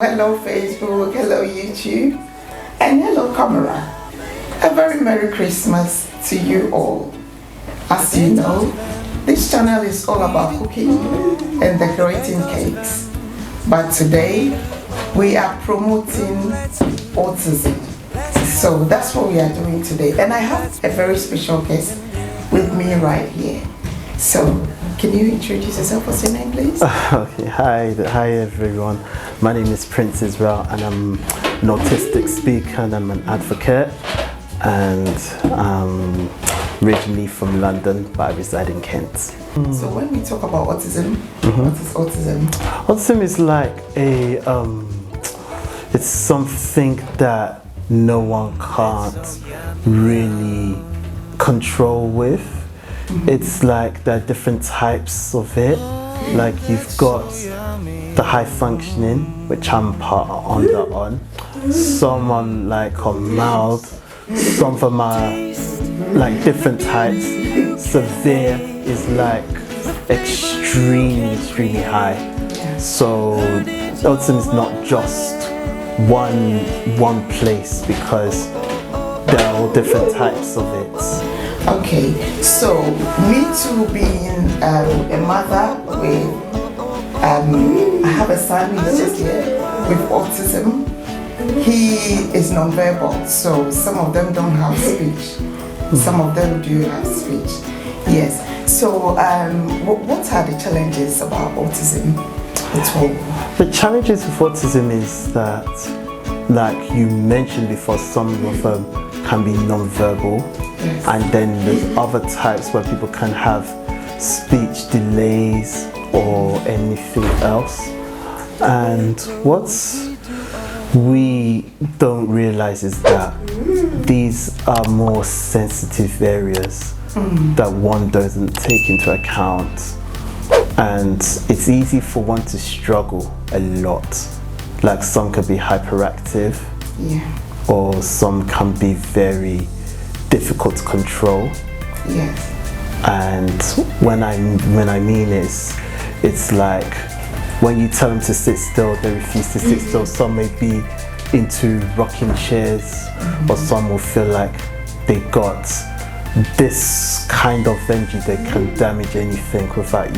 Hello Facebook, hello YouTube, and hello camera. A very Merry Christmas to you all. As you know, this channel is all about cooking and decorating cakes. But today, we are promoting autism. So that's what we are doing today. And I have a very special guest with me right here. So, can you introduce yourself? What's your name, please? Okay, hi everyone. My name is Prince Israel and I'm an autistic speaker and I'm an advocate, and I'm originally from London but I reside in Kent. So when we talk about autism, what is autism? Autism is like it's something that no one can't really control with. It's like there are different types of it. Like you've got the high functioning, which I'm on. Some on like on mild, some of them are like different types. Severe is like extremely high. So autism is not just one place, because there are all different types of it. Okay, so me too, being a mother with, I have a son who's just here with autism. He is nonverbal, so some of them don't have speech. Some of them do have speech. Yes. So what are the challenges about autism at all? The challenges with autism is that, like you mentioned before, some of them can be non-verbal, yes. And then there's other types where people can have speech delays or anything else. And what we don't realize is that these are more sensitive areas that one doesn't take into account, and it's easy for one to struggle a lot. Like some could be hyperactive, yeah, or some can be very difficult to control. Yes. And when I mean it's like when you tell them to sit still, they refuse to sit still. Some may be into rocking chairs, or some will feel like they got this kind of energy they can damage anything without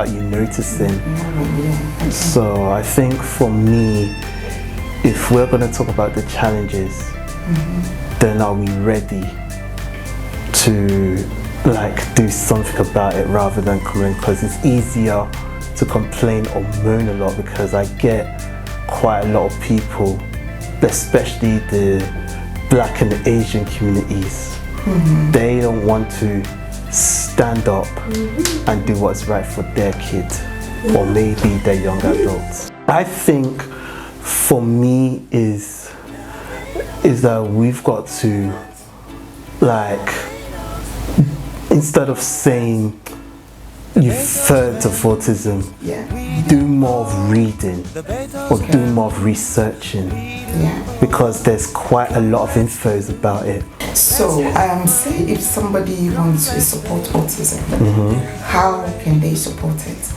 you noticing. So I think for me, if we're going to talk about the challenges, then are we ready to like do something about it rather than complain? Because it's easier to complain or moan a lot, because I get quite a lot of people, especially the Black and Asian communities, they don't want to stand up and do what's right for their kid, or maybe their young adults. I think for me is that we've got to, like, instead of saying you've heard of autism, do more of reading or do more of researching, because there's quite a lot of infos about it. So say if somebody wants to support autism, how can they support it?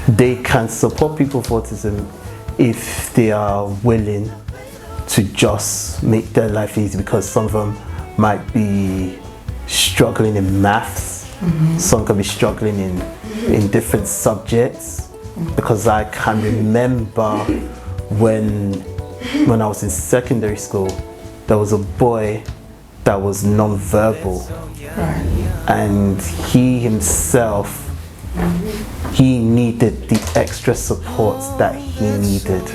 They can support people with autism if they are willing to just make their life easy, because some of them might be struggling in maths, some can be struggling in different subjects, because I can remember when I was in secondary school, there was a boy that was non-verbal, and he himself, he needed the extra support that he needed.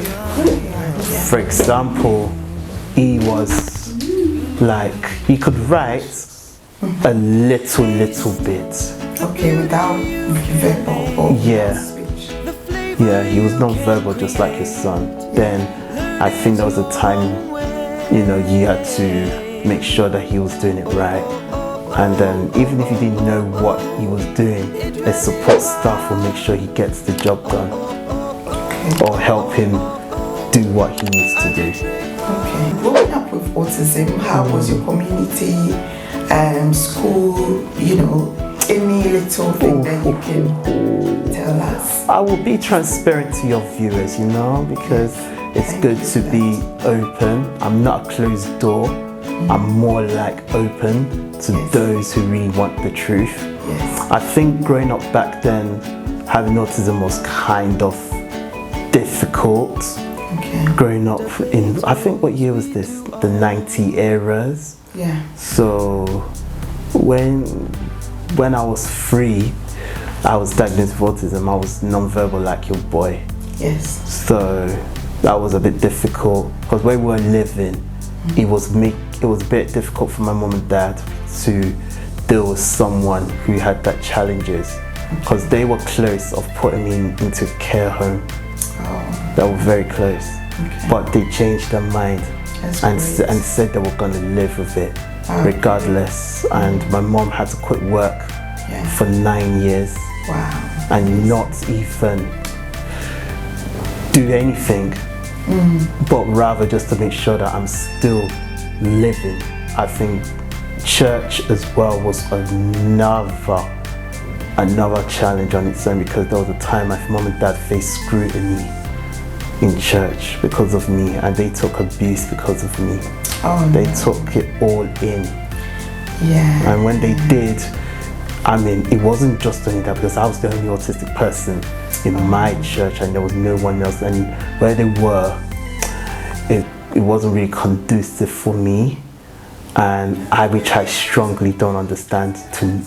For example, he was like, he could write a little bit. Okay, without verbal or speech. Yeah, he was non-verbal just like his son. Then I think there was a time, you had to make sure that he was doing it right. And then even if you didn't know what he was doing, the support staff will make sure he gets the job done, or help him do what he needs to do. Okay. Growing up with autism, how was your community, school, Any little thing that you can tell us? I will be transparent to your viewers, you know, because it's good to be open. I'm not a closed door. I'm more like open to those who really want the truth. Yes. I think growing up back then, having autism was kind of difficult. Okay. Growing up in, I think, what year was this? The 90 eras. Yeah. So when I was 3, I was diagnosed with autism. I was non-verbal like your boy. Yes. So that was a bit difficult because where we were living, it was a bit difficult for my mom and dad to deal with someone who had that challenges, because they were close of putting me into care home. Oh. They were very close, Okay. but they changed their mind and said they were going to live with it regardless. And my mom had to quit work for 9 years. Wow. And not even do anything, but rather just to make sure that I'm still living. I think church as well was another challenge on its own, because there was a time my mom and dad faced scrutiny in church because of me, and they took abuse because of me. Oh, they no. took it all in. Yeah. And when they did, I mean, it wasn't just only that, because I was the only autistic person in my church and there was no one else, and where they were, it wasn't really conducive for me, and which I strongly don't understand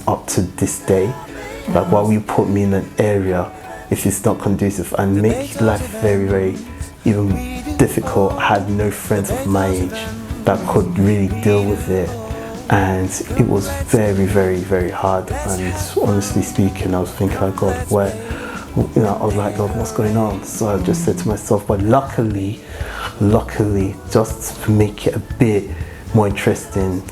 up to this day. Like, why will you put me in an area if it's not conducive and make life very, very even difficult? I had no friends of my age that could really deal with it, and it was very, very, very hard. And honestly speaking, I was thinking, like, God, where, you know, I was like, God, what's going on? So I just said to myself, but luckily, just to make it a bit more interesting,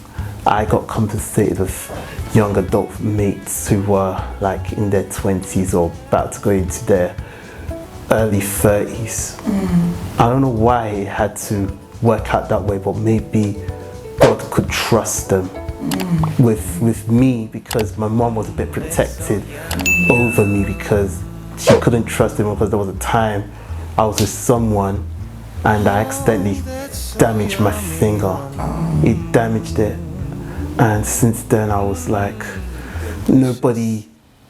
I got compensated with young adult mates who were like in their 20s or about to go into their early 30s. I don't know why it had to work out that way, but maybe God could trust them with me, because my mom was a bit protected over me, because she couldn't trust him, because there was a time I was with someone and I accidentally damaged my finger. It damaged it, and since then I was like, nobody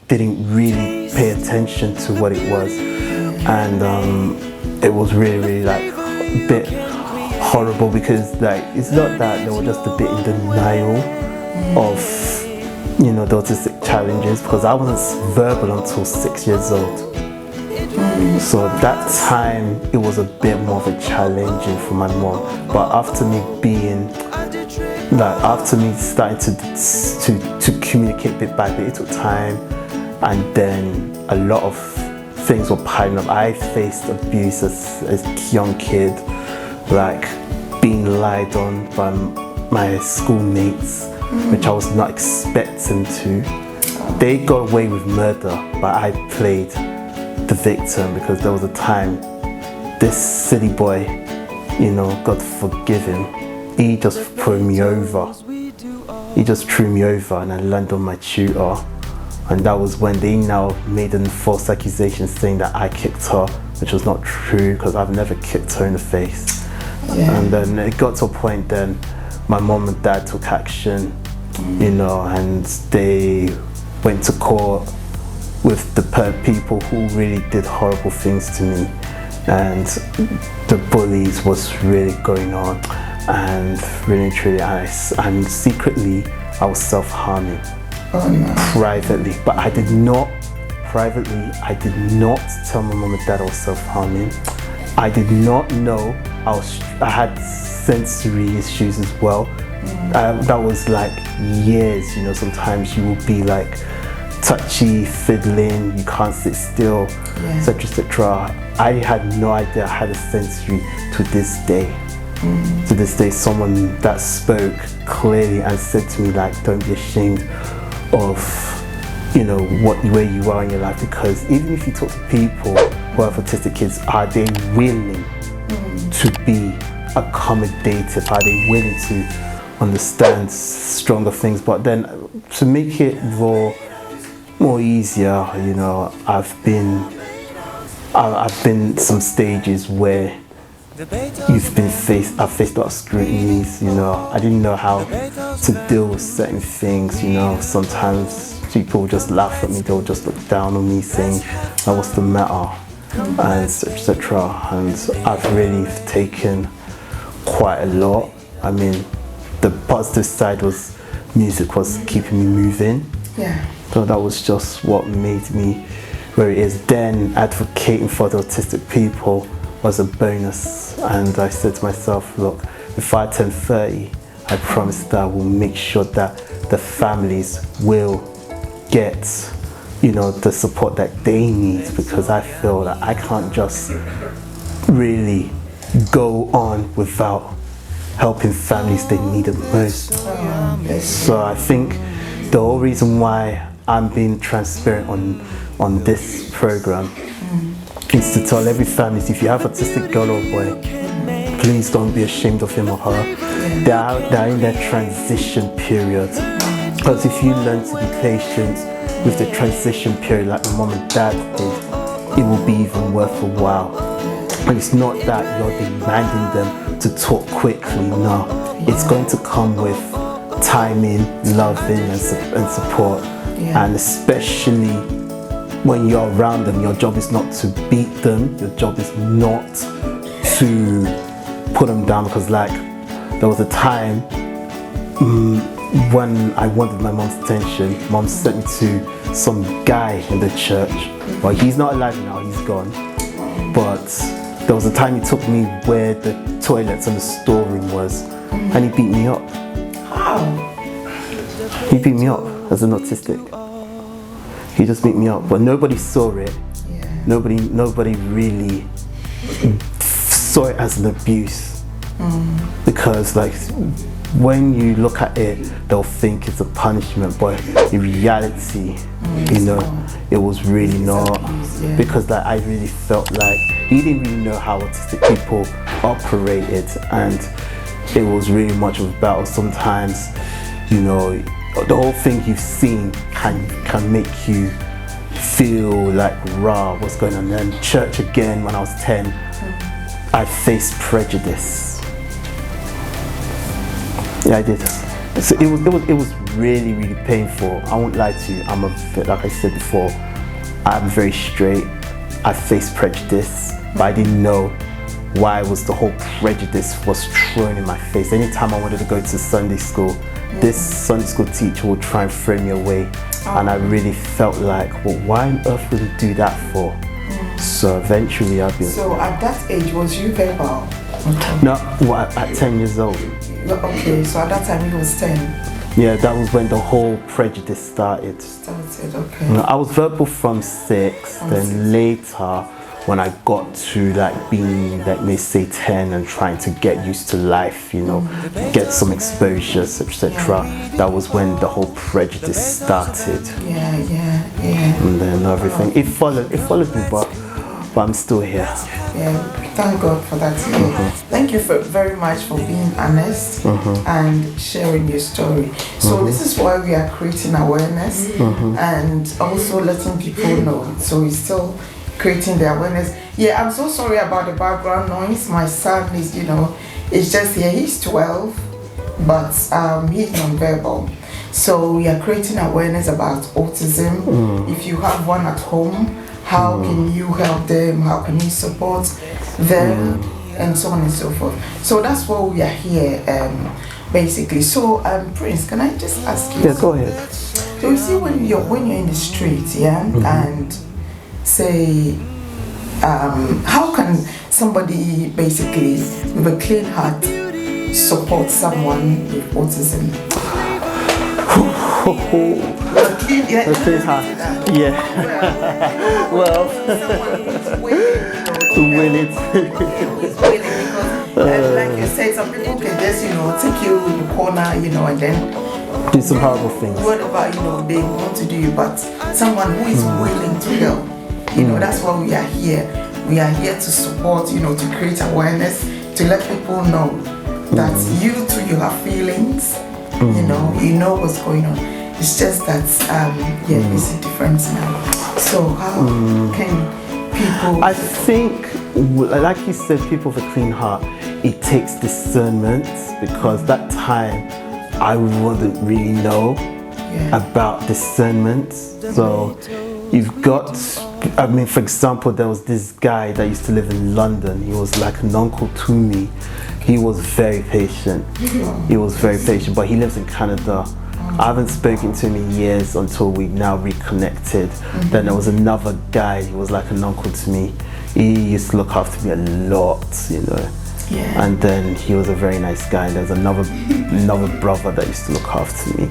didn't really pay attention to what it was, and it was really, really like a bit horrible, because like, it's not that they were just a bit in denial of, you know, the autistic challenges, because I wasn't verbal until 6 years old. So that time it was a bit more of a challenging for my mom. But after me starting to communicate bit by bit, it took time, and then a lot of things were piling up. I faced abuse as a young kid, like being lied on by my schoolmates, which I was not expecting to. They got away with murder, but I played the victim, because there was a time this silly boy, you know, God forgive him, he just threw me over. He just threw me over and I landed on my tutor. And that was when they now made a false accusation saying that I kicked her, which was not true, because I've never kicked her in the face. And then it got to a point then my mom and dad took action, you know, and they went to court with the people who really did horrible things to me, and the bullies was really going on, and really truly, and secretly I was self-harming. Privately, but I did not tell my mom and dad I was self-harming. I did not know I had sensory issues as well. That was like years, you know. Sometimes you will be like touchy, fiddling, you can't sit still, etc., etc. I had no idea I had a sensory to this day. To this day, someone that spoke clearly and said to me, like, don't be ashamed of, you know, where you are in your life, because even if you talk to people who have autistic kids, are they willing to be accommodative? Are they willing to understand stronger things? But then to make it raw, more easier. You know, I've been some stages where I've faced a lot of scrutinies. You know, I didn't know how to deal with certain things. You know, sometimes people just laugh at me, they'll just look down on me saying, oh, what's the matter, and etc. And I've really taken quite a lot. I mean, the positive side was music was keeping me moving. Yeah. So that was just what made me where it is. Then advocating for the autistic people was a bonus, and I said to myself, look, if I turn 30, I promise that I will make sure that the families will get, you know, the support that they need, because I feel that I can't just really go on without helping families that need it most. So I think the whole reason why I'm being transparent on this program is to tell every family, if you have autistic girl or boy, please don't be ashamed of him or her. They're in their transition period. Because if you learn to be patient with the transition period like my mom and dad did, it will be even worth a while. And it's not that you're demanding them to talk quickly, no. It's going to come with timing, loving and support. And especially when you're around them, your job is not to beat them, your job is not to put them down, because like there was a time when I wanted my mom's attention, mom sent me to some guy in the church. Well, he's not alive now, he's gone. But there was a time he took me where the toilets and the storeroom was, and he beat me up. How? He beat me up as an autistic. He just beat me up, but nobody saw it. Nobody really saw it as an abuse, because like when you look at it, they'll think it's a punishment, but in reality, you know, it was really not. Because like I really felt like he didn't really know how autistic people operated, and it was really much of a battle. Sometimes, you know, the whole thing you've seen can make you feel like, rah, what's going on? And then church again, when I was 10, I faced prejudice. Yeah, I did. So it was really, really painful. I won't lie to you. Like I said before, I'm very straight. I faced prejudice, but I didn't know why the whole prejudice was thrown in my face. Anytime I wanted to go to Sunday school, this Sunday school teacher would try and throw me away. And I really felt like, well, why on earth would he do that for? So eventually I've been... So at that age, was you verbal? No, at 10 years old. Okay, so at that time he was 10. Yeah, that was when the whole prejudice started. Okay. You know, I was verbal from 6, then later when I got to like being, like may say 10 and trying to get used to life, you know, get some exposures, etc. That was when the whole prejudice started. Yeah. And then everything, it followed me, but I'm still here. Yeah, thank God for that. Thank you very much for being honest and sharing your story. So this is why we are creating awareness and also letting people know. So we're still creating the awareness. Yeah, I'm so sorry about the background noise. My son is, is just here. He's 12, but he's non-verbal. So we are creating awareness about autism. If you have one at home, how can you help them? How can you support them? And so on and so forth. So that's why we are here, basically. So, Prince, can I just ask you? Yeah, go ahead. So you see, when you're in the street, and say, how can somebody basically with a clean heart support someone with autism? Well, willing because like you said, some people can just take you in the corner, and then do some horrible things. Whatever they want to do, but someone who is willing to help. That's why we are here. We are here to support, to create awareness, to let people know that you too, you have feelings, you know what's going on. It's just that, it's a difference now. So how can people... I think, like you said, people with a clean heart, it takes discernment, because that time I wouldn't really know about discernment. So you've got, I mean, for example, there was this guy that used to live in London. He was like an uncle to me. He was very patient. He was very patient, but he lives in Canada. I haven't spoken to him in years until we now reconnected. Then there was another guy, he was like an uncle to me. He used to look after me a lot, you know. Yeah. And then he was a very nice guy. There's another brother that used to look after me.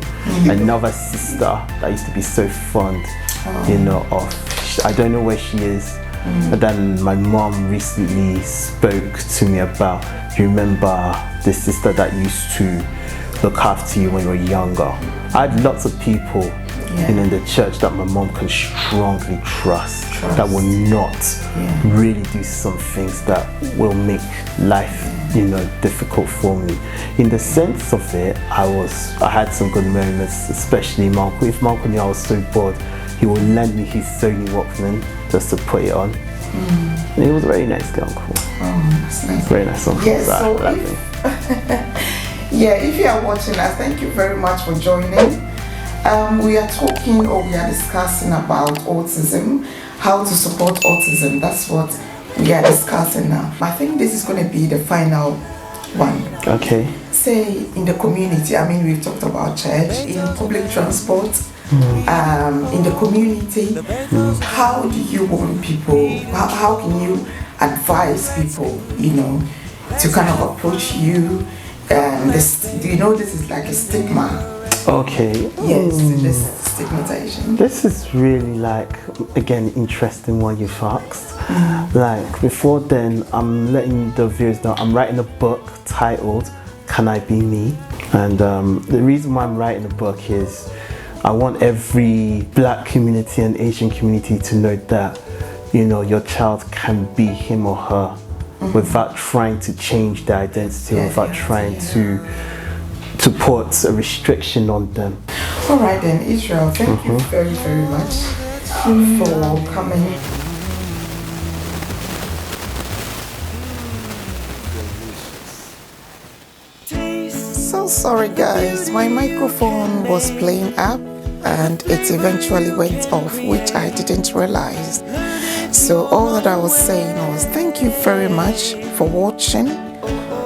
Another sister that used to be so fond, you know, of, I don't know where she is. But then my mom recently spoke to me about, you remember the sister that used to look after you when you were younger? I had lots of people in the church that my mom can strongly trust. That will not really do some things that will make life, you know, difficult for me. In the sense of it, I had some good moments, especially my uncle. If my uncle knew I was so bored, he would lend me his Sony Walkman just to put it on. And he was a very nice guy, uncle. Oh, that's nice. Very nice uncle. Yes, so if you are watching us, thank you very much for joining. We are talking, or we are discussing about autism, how to support autism. That's what we are discussing now. I think this is going to be the final one. Okay. Say in the community, I mean, we've talked about church, in public transport, in the community. How do you want people, how can you advise people, you know, to kind of approach you? Do you know this is like a stigma? Okay. Yes, this stigmatization. This is really, like, again, interesting what you've asked. Like, before then, I'm letting the viewers know I'm writing a book titled Can I Be Me? And the reason why I'm writing the book is I want every Black community and Asian community to know that, you know, your child can be him or her without trying to change their identity, without trying to put a restriction on them. All right then, Israel, thank you very, very much for coming. So sorry guys, my microphone was playing up and it eventually went off, which I didn't realize. So all that I was saying was thank you very much for watching,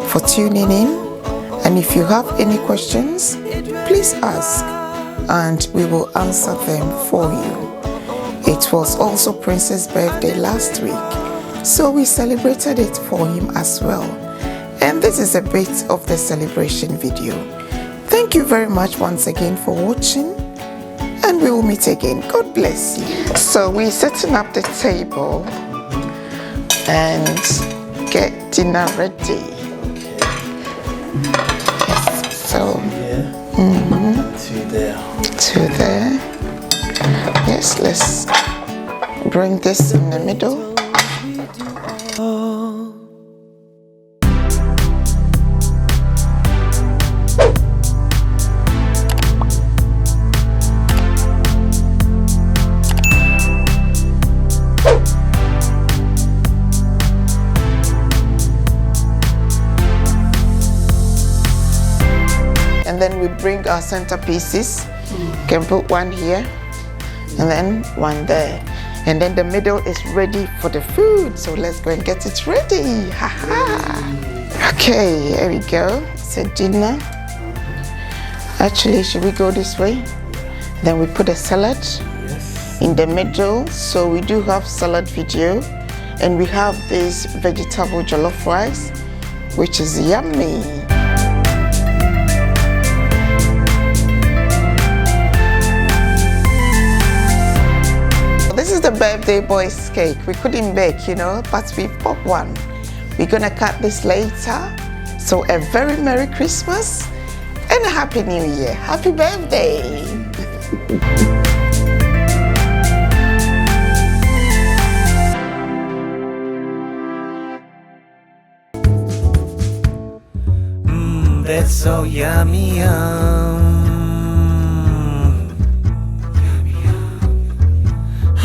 for tuning in. And if you have any questions, please ask and we will answer them for you. It was also Prince's birthday last week, so we celebrated it for him as well. And this is a bit of the celebration video. Thank you very much once again for watching, and we will meet again. God bless you. So we're setting up the table and get dinner ready. So, to there. Yes, let's bring this in the middle. And then we bring our centerpieces. Can put one here and then one there. And then the middle is ready for the food. So let's go and get it ready. Okay, here we go. It's a dinner. Actually, should we go this way? Then we put a salad in the middle. So we do have salad video. And we have this vegetable jollof rice, which is yummy. This is the birthday boy's cake. We couldn't bake, you know, but we've bought one. We're gonna cut this later. So a very Merry Christmas and a Happy New Year. Happy birthday. That's so yummy, yum.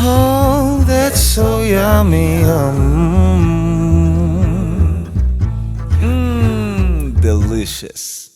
Oh, that's so yummy. Delicious.